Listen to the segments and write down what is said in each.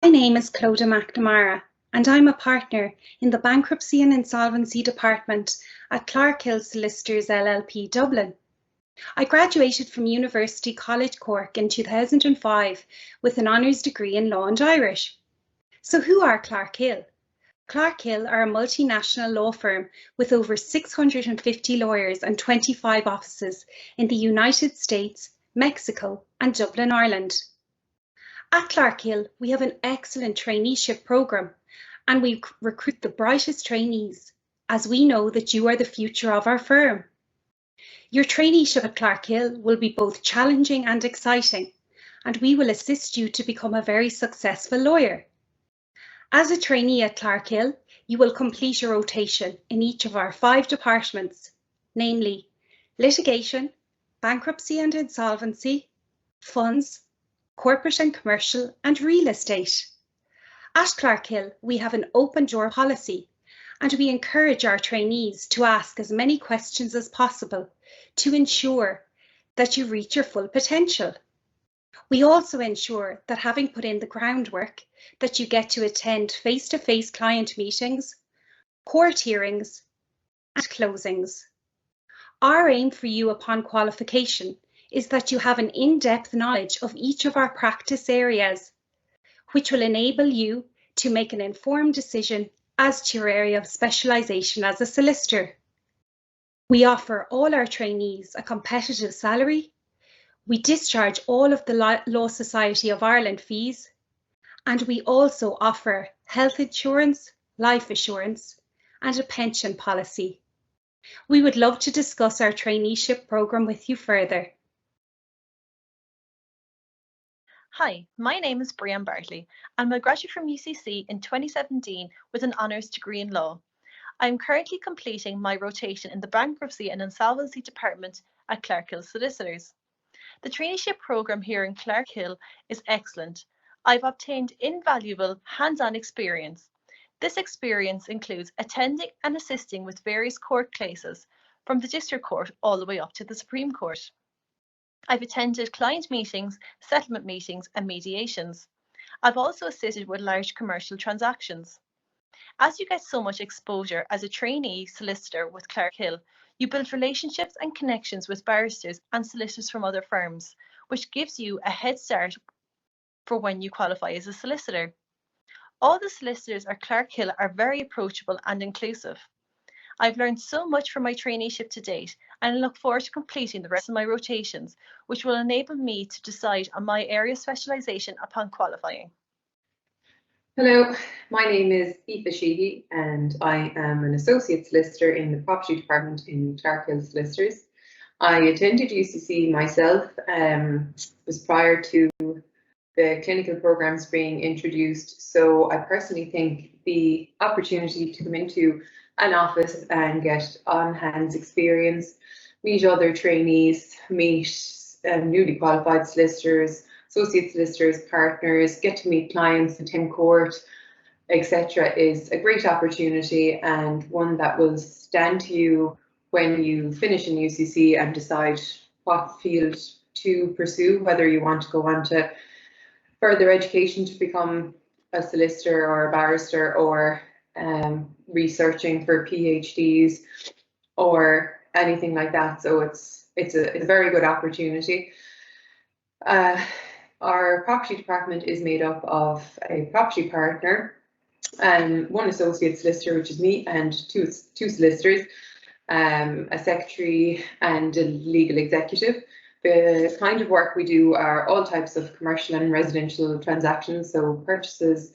My name is Clodagh McNamara, and I'm a partner in the Bankruptcy and Insolvency Department at Clarkhill Solicitors LLP Dublin. I graduated from University College Cork in 2005 with an honours degree in Law and Irish. So who are Clarkhill? Clarkhill are a multinational law firm with over 650 lawyers and 25 offices in the United States, Mexico and Dublin, Ireland. At Clarkhill, we have an excellent traineeship programme and we recruit the brightest trainees, as we know that you are the future of our firm. Your traineeship at Clarkhill will be both challenging and exciting, and we will assist you to become a very successful lawyer. As a trainee at Clarkhill, you will complete a rotation in each of our 5 departments, namely litigation, bankruptcy and insolvency, funds, corporate and commercial, and real estate. At Clarkhill, we have an open door policy, and we encourage our trainees to ask as many questions as possible to ensure that you reach your full potential. We also ensure that having put in the groundwork, that you get to attend face-to-face client meetings, court hearings, and closings. Our aim for you upon qualification is that you have an in-depth knowledge of each of our practice areas, which will enable you to make an informed decision as to your area of specialisation as a solicitor. We offer all our trainees a competitive salary. We discharge all of the Law Society of Ireland fees, and we also offer health insurance, life assurance, and a pension policy. We would love to discuss our traineeship programme with you further. Hi, my name is Brianne Bartley. I'm a graduate from UCC in 2017 with an honours degree in law. I am currently completing my rotation in the Bankruptcy and Insolvency Department at Clarkhill Solicitors. The traineeship programme here in Clarkhill is excellent. I've obtained invaluable hands-on experience. This experience includes attending and assisting with various court cases, from the District Court all the way up to the Supreme Court. I've attended client meetings, settlement meetings and mediations. I've also assisted with large commercial transactions. As you get so much exposure as a trainee solicitor with Clarkhill, you build relationships and connections with barristers and solicitors from other firms, which gives you a head start for when you qualify as a solicitor. All the solicitors at Clarkhill are very approachable and inclusive. I've learned so much from my traineeship to date, and I look forward to completing the rest of my rotations, which will enable me to decide on my area of specialisation upon qualifying. Hello, my name is Aoife Sheehy and I am an Associate Solicitor in the Property Department in Clarkhill Solicitors. I attended UCC myself, was prior to the clinical programs being introduced, so I personally think the opportunity to come into an office and get on-hands experience, meet other trainees, meet newly qualified solicitors, associate solicitors, partners, get to meet clients, attend court, etc. is a great opportunity and one that will stand to you when you finish in UCC and decide what field to pursue, whether you want to go on to further education to become a solicitor or a barrister, or researching for PhDs or anything like that. So it's a very good opportunity. Our property department is made up of a property partner and one associate solicitor, which is me, and two solicitors, a secretary and a legal executive. The kind of work we do are all types of commercial and residential transactions, so purchases,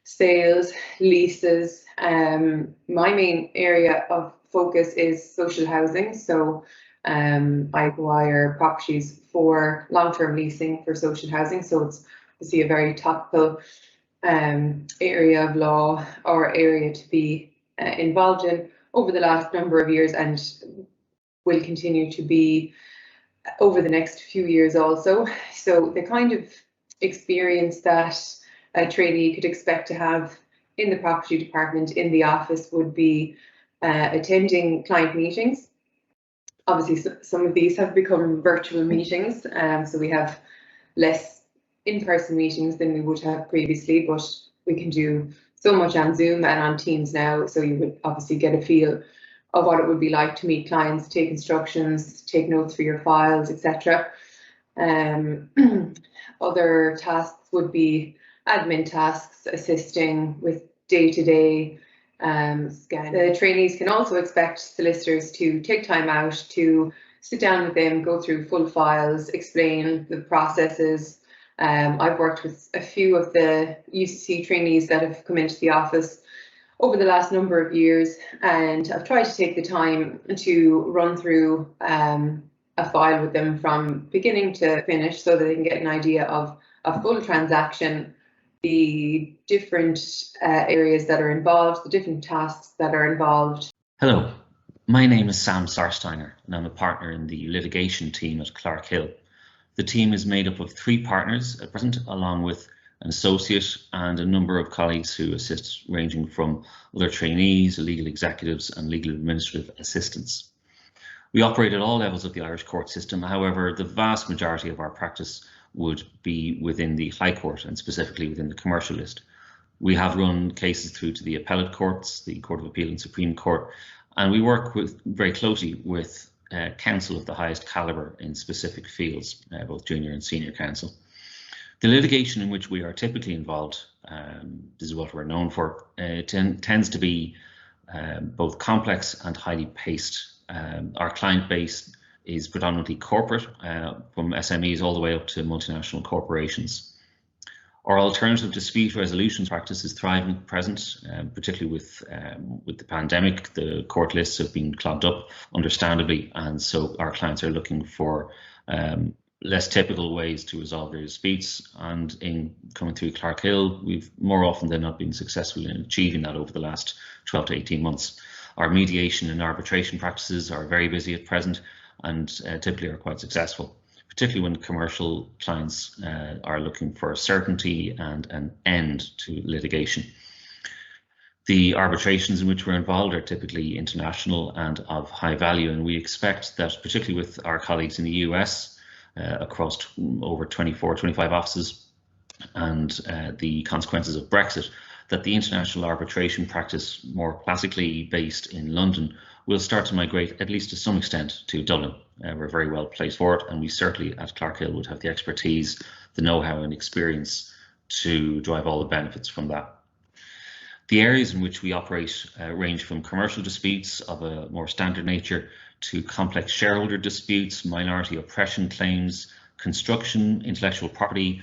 sales, leases. My main area of focus is social housing, so I acquire properties for long-term leasing for social housing, so it's obviously a very topical area of law or area to be involved in over the last number of years, and will continue to be over the next few years also. So the kind of experience that a trainee could expect to have in the property department in the office would be attending client meetings. Obviously, some of these have become virtual meetings, so we have less in-person meetings than we would have previously, but we can do so much on Zoom and on Teams now, so you would obviously get a feel of what it would be like to meet clients, take instructions, take notes for your files, etc. Other tasks would be admin tasks, assisting with day-to-day scan. The trainees can also expect solicitors to take time out to sit down with them, go through full files, explain the processes. I've worked with a few of the UCC trainees that have come into the office over the last number of years, and I've tried to take the time to run through a file with them from beginning to finish so that they can get an idea of a full transaction, the different areas that are involved, the different tasks that are involved. Hello, my name is Sam Sarsteiner and I'm a partner in the litigation team at Clark Hill. The team is made up of 3 partners at present, along with an associate and a number of colleagues who assist, ranging from other trainees, legal executives and legal administrative assistants. We operate at all levels of the Irish court system. However, the vast majority of our practice would be within the High Court and specifically within the commercial list. We have run cases through to the appellate courts, the Court of Appeal and Supreme Court, and we work very closely with counsel of the highest calibre in specific fields, both junior and senior counsel. The litigation in which we are typically involved, this is what we're known for, tends to be both complex and highly paced. Our client base is predominantly corporate, from SMEs all the way up to multinational corporations. Our alternative dispute resolution practice is thriving at present, particularly with the pandemic. The court lists have been clogged up, understandably, and so our clients are looking for less typical ways to resolve their disputes, and in coming through Clark Hill, we've more often than not been successful in achieving that over the last 12 to 18 months. Our mediation and arbitration practices are very busy at present and typically are quite successful, particularly when commercial clients are looking for certainty and an end to litigation. The arbitrations in which we're involved are typically international and of high value, and we expect that, particularly with our colleagues in the US, across over 24, 25 offices, and the consequences of Brexit, that the international arbitration practice, more classically based in London, will start to migrate, at least to some extent, to Dublin. We're very well placed for it, and we certainly at Clark Hill would have the expertise, the know-how and experience to drive all the benefits from that. The areas in which we operate range from commercial disputes of a more standard nature to complex shareholder disputes, minority oppression claims, construction, intellectual property,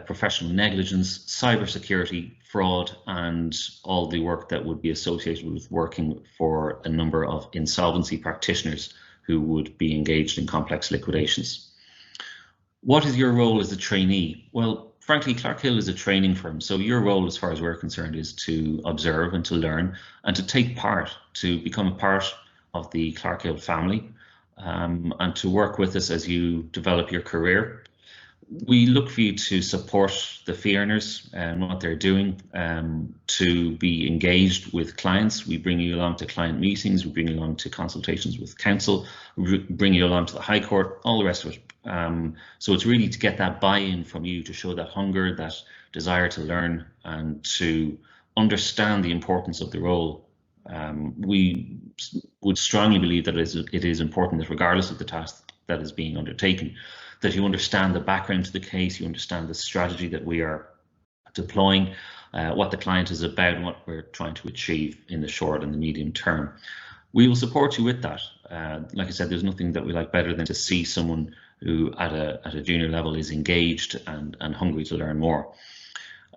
professional negligence, cybersecurity, fraud, and all the work that would be associated with working for a number of insolvency practitioners who would be engaged in complex liquidations. What is your role as a trainee? Well, frankly, Clark Hill is a training firm, so your role, as far as we're concerned, is to observe and to learn and to take part, to become a part of the Clark Hill family, and to work with us as you develop your career. We look for you to support the fee earners and what they're doing, to be engaged with clients. We bring you along to client meetings, we bring you along to consultations with counsel, we bring you along to the High Court, all the rest of it. So it's really to get that buy-in from you, to show that hunger, that desire to learn and to understand the importance of the role. We would strongly believe that it is important that, regardless of the task that is being undertaken, that you understand the background to the case, you understand the strategy that we are deploying, what the client is about and what we're trying to achieve in the short and the medium term. We will support you with that. Like I said, there's nothing that we like better than to see someone who at a junior level is engaged and hungry to learn more.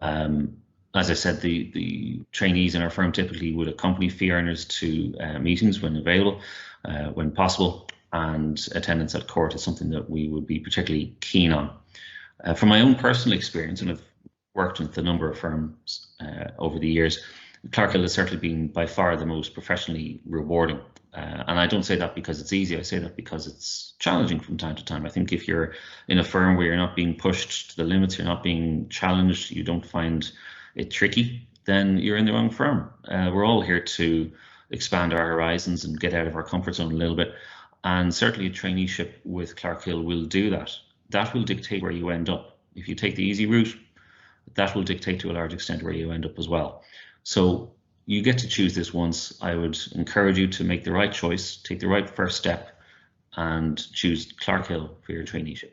As I said, the trainees in our firm typically would accompany fee earners to meetings when available, when possible, and attendance at court is something that we would be particularly keen on. From my own personal experience, and I've worked with a number of firms over the years, Clark Hill has certainly been by far the most professionally rewarding. And I don't say that because it's easy, I say that because it's challenging from time to time. I think if you're in a firm where you're not being pushed to the limits, you're not being challenged, you don't find it tricky, then you're in the wrong firm. We're all here to expand our horizons and get out of our comfort zone a little bit. And certainly a traineeship with Clark Hill will do that. That will dictate where you end up. If you take the easy route, that will dictate to a large extent where you end up as well. So you get to choose this once. I would encourage you to make the right choice, take the right first step, and choose Clarkhill for your traineeship.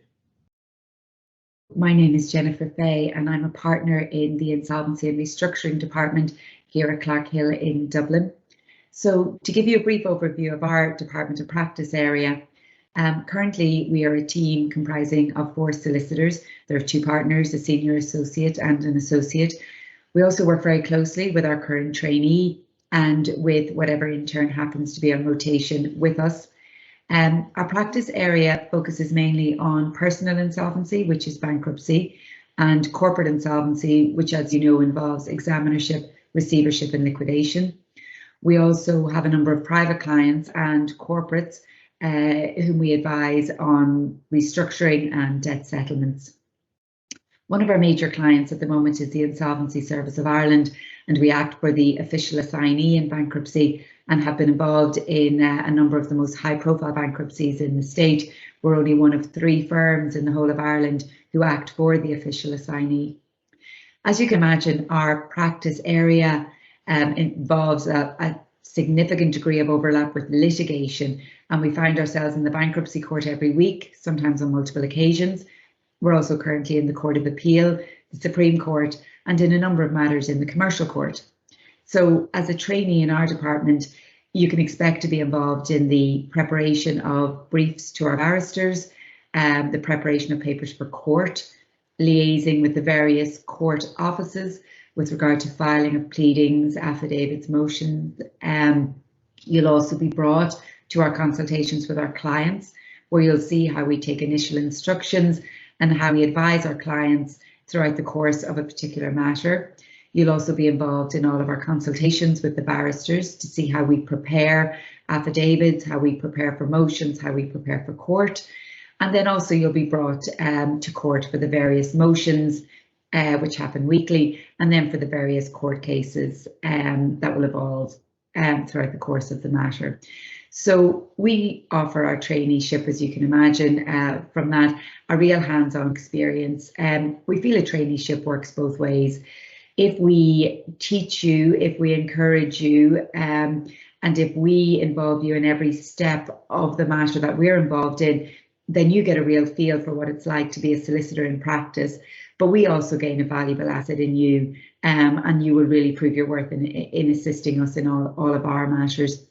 My name is Jennifer Fay, and I'm a partner in the Insolvency and Restructuring Department here at Clarkhill in Dublin. So to give you a brief overview of our department and practice area, currently we are a team comprising of 4 solicitors. There are 2 partners, a senior associate and an associate. We also work very closely with our current trainee and with whatever intern happens to be on rotation with us. Our practice area focuses mainly on personal insolvency, which is bankruptcy, and corporate insolvency, which, as you know, involves examinership, receivership and liquidation. We also have a number of private clients and corporates whom we advise on restructuring and debt settlements. One of our major clients at the moment is the Insolvency Service of Ireland, and we act for the official assignee in bankruptcy and have been involved in a number of the most high-profile bankruptcies in the state. We're only one of 3 firms in the whole of Ireland who act for the official assignee. As you can imagine, our practice area involves a significant degree of overlap with litigation, and we find ourselves in the bankruptcy court every week, sometimes on multiple occasions. We're also currently in the Court of Appeal, the Supreme Court, and in a number of matters in the Commercial Court. So as a trainee in our department, you can expect to be involved in the preparation of briefs to our barristers, the preparation of papers for court, liaising with the various court offices with regard to filing of pleadings, affidavits, motions. You'll also be brought to our consultations with our clients, where you'll see how we take initial instructions and how we advise our clients throughout the course of a particular matter. You'll also be involved in all of our consultations with the barristers to see how we prepare affidavits, how we prepare for motions, how we prepare for court. And then also you'll be brought to court for the various motions which happen weekly, and then for the various court cases that will evolve throughout the course of the matter. So we offer our traineeship, as you can imagine, from that, a real hands-on experience. We feel a traineeship works both ways. If we teach you, if we encourage you, and if we involve you in every step of the matter that we're involved in, then you get a real feel for what it's like to be a solicitor in practice. But we also gain a valuable asset in you, and you will really prove your worth in assisting us in all of our matters.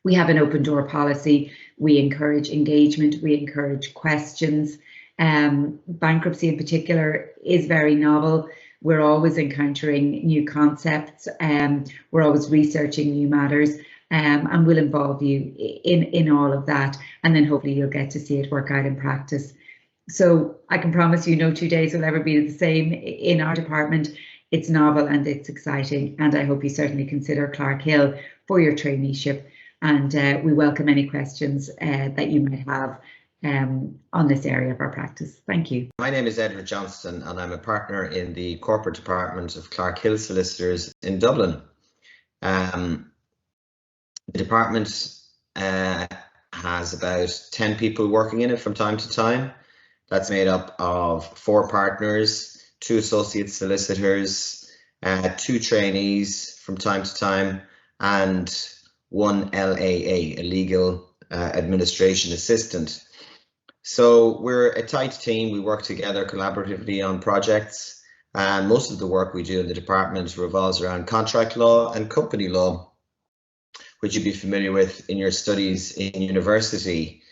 We have an open door policy. We encourage engagement. We encourage questions. Bankruptcy in particular is very novel. We're always encountering new concepts. We're always researching new matters, and we'll involve you in all of that. And then hopefully you'll get to see it work out in practice. So I can promise you no 2 days will ever be the same in our department. It's novel and it's exciting. And I hope you certainly consider Clarkhill for your traineeship. And we welcome any questions that you might have on this area of our practice. Thank you. My name is Edward Johnston, and I'm a partner in the corporate department of Clarkhill Solicitors in Dublin. The department has about 10 people working in it from time to time. That's made up of 4 partners, 2 associate solicitors, 2 trainees from time to time, and 1 LAA, a legal administration assistant. So we're a tight team. We work together collaboratively on projects, and most of the work we do in the department revolves around contract law and company law, which you'd be familiar with in your studies in university.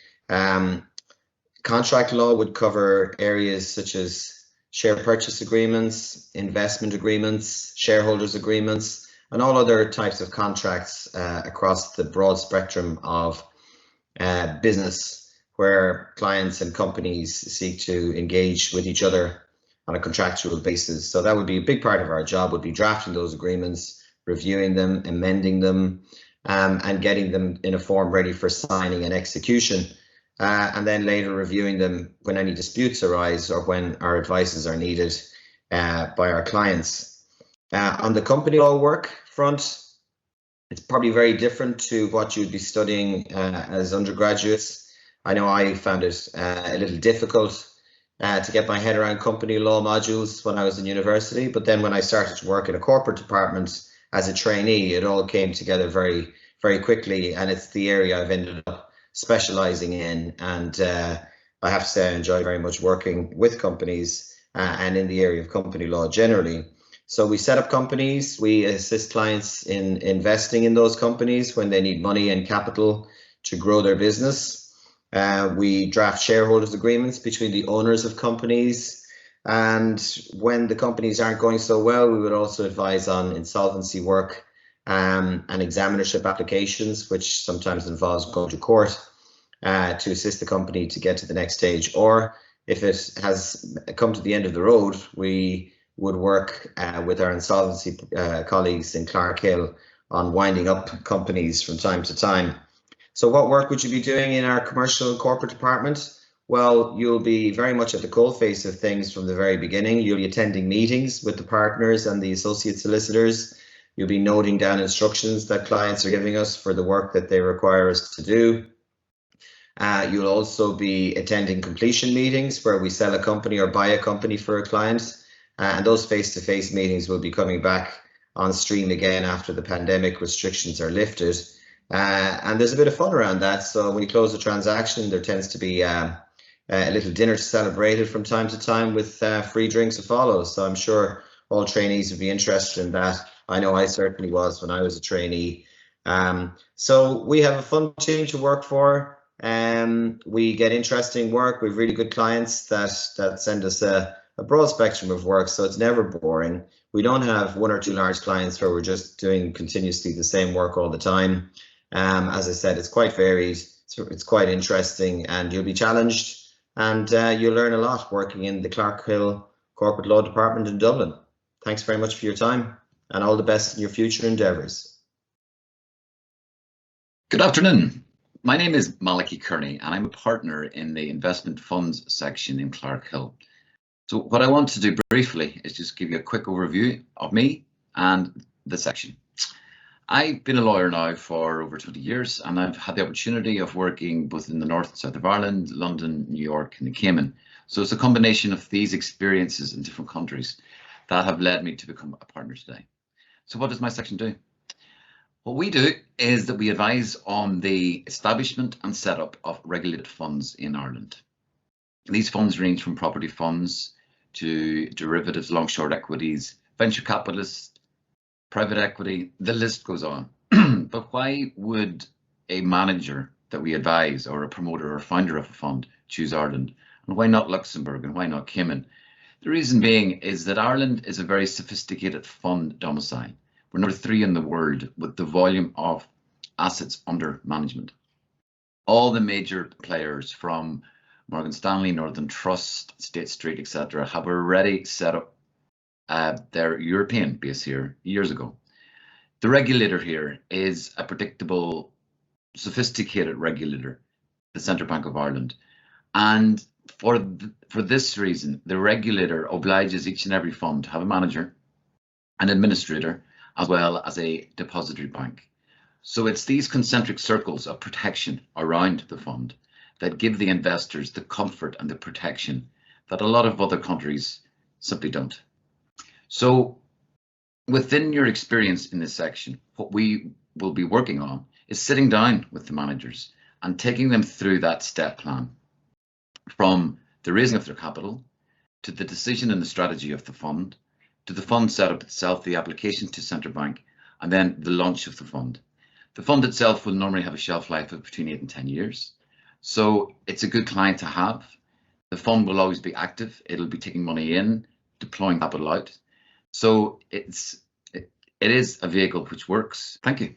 Contract law would cover areas such as share purchase agreements, investment agreements, shareholders agreements, and all other types of contracts across the broad spectrum of business, where clients and companies seek to engage with each other on a contractual basis. So that would be a big part of our job, would be drafting those agreements, reviewing them, amending them, and getting them in a form ready for signing and execution, and then later reviewing them when any disputes arise or when our advices are needed by our clients. On the company law work front, it's probably very different to what you'd be studying as undergraduates. I know I found it a little difficult to get my head around company law modules when I was in university. But then when I started to work in a corporate department as a trainee, it all came together very, very quickly. And it's the area I've ended up specializing in. And I have to say I enjoy very much working with companies and in the area of company law generally. So we set up companies, we assist clients in investing in those companies when they need money and capital to grow their business. We draft shareholders agreements between the owners of companies, and when the companies aren't going so well, we would also advise on insolvency work and examinership applications, which sometimes involves going to court to assist the company to get to the next stage. Or if it has come to the end of the road, we would work with our insolvency colleagues in Clarkhill on winding up companies from time to time. So what work would you be doing in our commercial and corporate department? Well, you'll be very much at the coalface of things from the very beginning. You'll be attending meetings with the partners and the associate solicitors. You'll be noting down instructions that clients are giving us for the work that they require us to do. You'll also be attending completion meetings where we sell a company or buy a company for a client. And those face-to-face meetings will be coming back on stream again after the pandemic restrictions are lifted. And there's a bit of fun around that. So when you close a transaction, there tends to be a little dinner to celebrate it from time to time with free drinks to follow. So I'm sure all trainees would be interested in that. I know I certainly was when I was a trainee. So we have a fun team to work for. We get interesting work. We have really good clients that send us a broad spectrum of work, so it's never boring. We don't have one or two large clients where we're just doing continuously the same work all the time. As I said, it's quite varied, it's quite interesting, and you'll be challenged, and you'll learn a lot working in the Clarkhill Corporate Law Department in Dublin. Thanks very much for your time, and all the best in your future endeavours. Good afternoon. My name is Malachy Kearney, and I'm a partner in the investment funds section in Clarkhill. So what I want to do briefly is just give you a quick overview of me and the section. I've been a lawyer now for over 20 years, and I've had the opportunity of working both in the north and south of Ireland, London, New York, and the Cayman. So it's a combination of these experiences in different countries that have led me to become a partner today. So what does my section do? What we do is that we advise on the establishment and setup of regulated funds in Ireland. These funds range from property funds to derivatives, long-short equities, venture capitalists, private equity, the list goes on. But why would a manager that we advise, or a promoter or founder of a fund, choose Ireland? And why not Luxembourg, and why not Cayman? The reason being is that Ireland is a very sophisticated fund domicile. We're number 3 in the world with the volume of assets under management. All the major players from Morgan Stanley, Northern Trust, State Street, etc. have already set up their European base here years ago. The regulator here is a predictable, sophisticated regulator, the Central Bank of Ireland. And for this reason, the regulator obliges each and every fund to have a manager, an administrator, as well as a depository bank. So it's these concentric circles of protection around the fund that give the investors the comfort and the protection that a lot of other countries simply don't. So within your experience in this section, what we will be working on is sitting down with the managers and taking them through that step plan, from the raising of their capital, to the decision and the strategy of the fund, to the fund setup itself, the application to Central Bank, and then the launch of the fund. The fund itself will normally have a shelf life of between 8 and 10 years. So it's a good client to have. The fund will always be active. It'll be taking money in, deploying capital out. So it is a vehicle which works. Thank you.